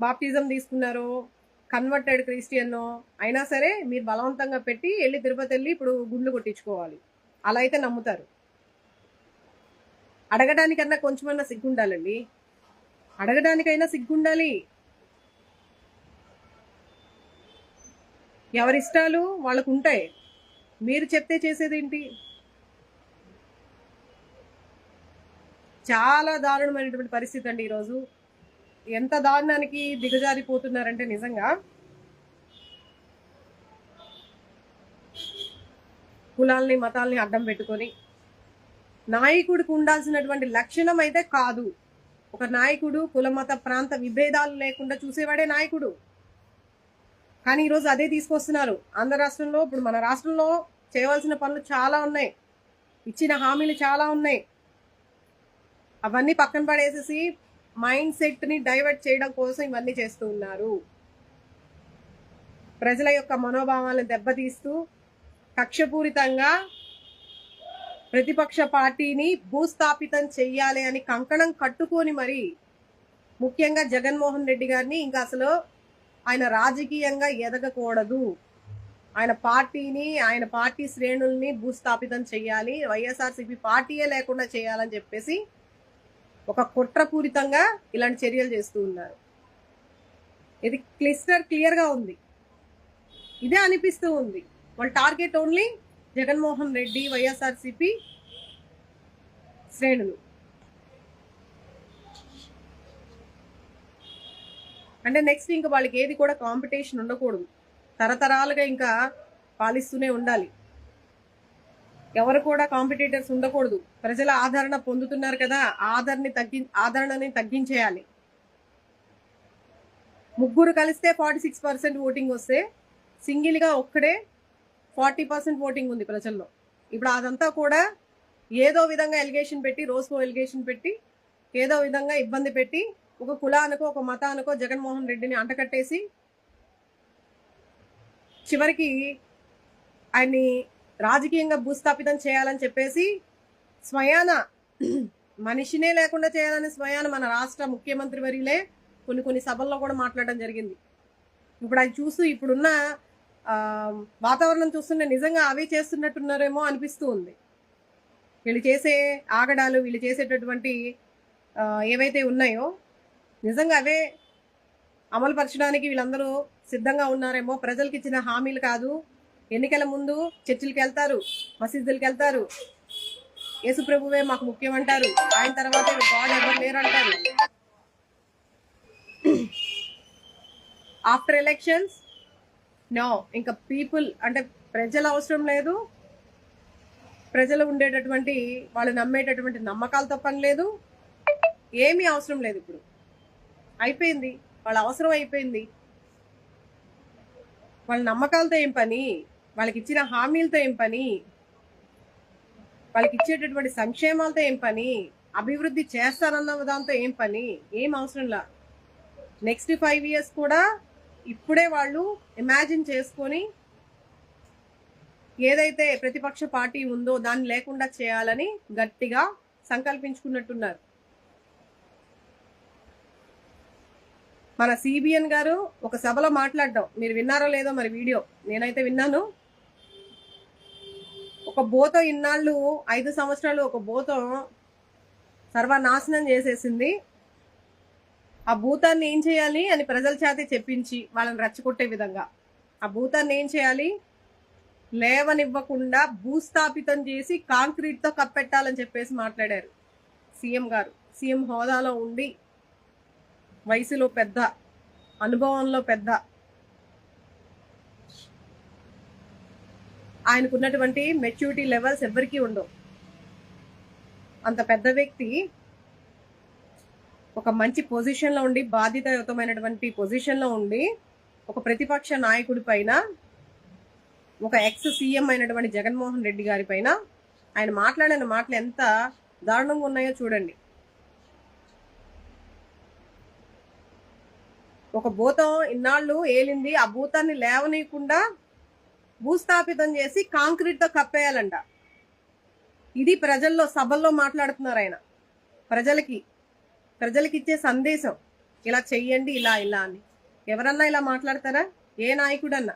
Baptism తీసుకున్నారో converted క్రిస్టియన్నో అయినా సరే మీరు బలవంతంగా పెట్టి వెళ్ళి తిరుపతి వెళ్ళి ఇప్పుడు గుండ్లు కొట్టించుకోవాలి. అలా అయితే నమ్ముతారు. అడగడానికన్నా కొంచెమన్నా సిగ్గుండాలండి. అడగడానికైనా సిగ్గుండాలి. ఎవరిష్టాలు వాళ్ళకు ఉంటాయి. మీరు చెప్తే చేసేదేంటి? చాలా దారుణమైనటువంటి పరిస్థితి అండి ఈరోజు. ఎంత దారుణానికి దిగజారిపోతున్నారంటే నిజంగా కులాల్ని మతాల్ని అడ్డం పెట్టుకొని నాయకుడికి ఉండాల్సినటువంటి లక్షణం అయితే కాదు. ఒక నాయకుడు కుల మత ప్రాంత విభేదాలు లేకుండా చూసేవాడే నాయకుడు. కానీ ఈరోజు అదే తీసుకొస్తున్నారు. ఆంధ్ర రాష్ట్రంలో ఇప్పుడు మన రాష్ట్రంలో చేయవలసిన పనులు చాలా ఉన్నాయి, ఇచ్చిన హామీలు చాలా ఉన్నాయి. అవన్నీ పక్కన పడేసేసి మైండ్ సెట్ ని డైవర్ట్ చేయడం కోసం ఇవన్నీ చేస్తూ ఉన్నారు. ప్రజల యొక్క మనోభావాలను దెబ్బతీస్తూ కక్షపూరితంగా ప్రతిపక్ష పార్టీని భూస్థాపితం చెయ్యాలి అని కంకణం కట్టుకొని మరి ముఖ్యంగా జగన్మోహన్ రెడ్డి గారిని ఇంకా అసలు ఆయన రాజకీయంగా ఎదగకూడదు, ఆయన పార్టీని ఆయన పార్టీ శ్రేణుల్ని భూస్థాపితం చెయ్యాలి, వైఎస్ఆర్సీపీ పార్టీయే లేకుండా చేయాలని చెప్పేసి ఒక కుట్రపూరితంగా ఇలాంటి చర్యలు చేస్తూ ఉన్నారు. ఇది క్లియర్గా ఉంది. ఇదే అనిపిస్తూ ఉంది. వాళ్ళ టార్గెట్ ఓన్లీ జగన్మోహన్ రెడ్డి వైఎస్ఆర్సీపీ శ్రేణులు. అంటే నెక్స్ట్ ఇంకా వాళ్ళకి ఏది కూడా కాంపిటీషన్ ఉండకూడదు. తరతరాలుగా ఇంకా పాలిస్తూనే ఉండాలి. ఎవరు కూడా కాంపిటీటర్స్ ఉండకూడదు. ప్రజల ఆదరణ పొందుతున్నారు కదా, ఆదరణని తగ్గించేయాలి. ముగ్గురు కలిస్తే 46% ఓటింగ్ వస్తే సింగిల్గా ఒక్కడే 40% ఓటింగ్ ఉంది ప్రజల్లో. ఇప్పుడు అదంతా కూడా ఏదో విధంగా ఎలిగేషన్ పెట్టి, రోజుకో ఎలిగేషన్ పెట్టి, ఏదో విధంగా ఇబ్బంది పెట్టి ఒక కులానికో ఒక మతానికో జగన్మోహన్ రెడ్డిని అంటకట్టేసి చివరికి ఆయన్ని రాజకీయంగా భూస్థాపితం చేయాలని చెప్పేసి స్వయాన మనిషినే లేకుండా చేయాలని స్వయాన మన రాష్ట్ర ముఖ్యమంత్రి వర్యులే కొన్ని సభల్లో కూడా మాట్లాడడం జరిగింది. ఇప్పుడు అది చూస్తూ ఇప్పుడున్న వాతావరణం చూస్తుంటే నిజంగా అవే చేస్తున్నట్టున్నారేమో అనిపిస్తూ ఉంది. వీళ్ళు చేసే ఆగడాలు, వీళ్ళు చేసేటటువంటి ఏవైతే ఉన్నాయో నిజంగా అవే అమలుపరచడానికి వీళ్ళందరూ సిద్ధంగా ఉన్నారేమో. ప్రజలకు ఇచ్చిన హామీలు కాదు. ఎన్నికల ముందు చర్చిలకు వెళ్తారు, మసీదులకు వెళ్తారు, యేసు ప్రభువే మాకు ముఖ్యం అంటారు, ఆయన తర్వాత గాడ్ ఎవరు లేరు అంటారు. ఆఫ్టర్ ఎలక్షన్స్ నో, ఇంకా పీపుల్ అంటే ప్రజల అవసరం లేదు, ప్రజలు ఉండేటటువంటి వాళ్ళు నమ్మేటటువంటి నమ్మకాలతో పని లేదు, ఏమీ అవసరం లేదు. ఇప్పుడు అయిపోయింది, వాళ్ళ అవసరం అయిపోయింది. వాళ్ళ నమ్మకాలతో ఏం పని, వాళ్ళకి ఇచ్చిన హామీలతో ఏం పని, వాళ్ళకి ఇచ్చేటటువంటి సంక్షేమాలతో ఏం పని, అభివృద్ధి చేస్తారన్న దాంతో ఏం పని, ఏం అవసరంలా. నెక్స్ట్ 5 years కూడా ఇప్పుడే వాళ్ళు ఇమాజిన్ చేసుకొని ఏదైతే ప్రతిపక్ష పార్టీ ఉందో దాన్ని లేకుండా చేయాలని గట్టిగా సంకల్పించుకున్నట్టున్నారు. మన సిబిఎన్ గారు ఒక సభలో మాట్లాడడం మీరు విన్నారో లేదో మరి వీడియో, నేనైతే విన్నాను. ఒక బోతో ఇన్నాళ్ళు 5 సంవత్సరాలు ఒక బోతో సర్వనాశనం చేసేసింది. ఆ భూతాన్ని ఏం చేయాలి అని ప్రజల చేతే చెప్పించి వాళ్ళని రెచ్చగొట్టే విధంగా ఆ భూతాన్ని ఏం చేయాలి, లేవనివ్వకుండా భూస్థాపితం చేసి కాంక్రీట్తో కప్పెట్టాలని చెప్పేసి మాట్లాడారు సీఎం గారు. సీఎం హోదాలో ఉండి, వయసులో పెద్ద, అనుభవంలో పెద్ద, ఆయనకున్నటువంటి మెచ్యూరిటీ లెవెల్స్ ఎవరికీ ఉండవు. అంత పెద్ద వ్యక్తి ఒక మంచి పొజిషన్లో ఉండి, బాధ్యతాయుతమైనటువంటి పొజిషన్లో ఉండి, ఒక ప్రతిపక్ష నాయకుడి పైన, ఒక ఎక్స్ సీఎం అయినటువంటి జగన్మోహన్ రెడ్డి గారి పైన ఆయన మాట్లాడిన మాటలు ఎంత దారుణంగా ఉన్నాయో చూడండి. ఒక భూతం ఇన్నాళ్ళు ఏలింది, ఆ భూతాన్ని లేవనీయకుండా భూస్థాపితం చేసి కాంక్రీట్తో కప్పేయాలంట. ఇది ప్రజల్లో సభల్లో మాట్లాడుతున్నారు ఆయన. ప్రజలకి ఇచ్చే సందేశం. ఇలా చెయ్యండి ఇలా ఇలా అని. ఎవరన్నా ఇలా మాట్లాడతారా? ఏ నాయకుడన్నా?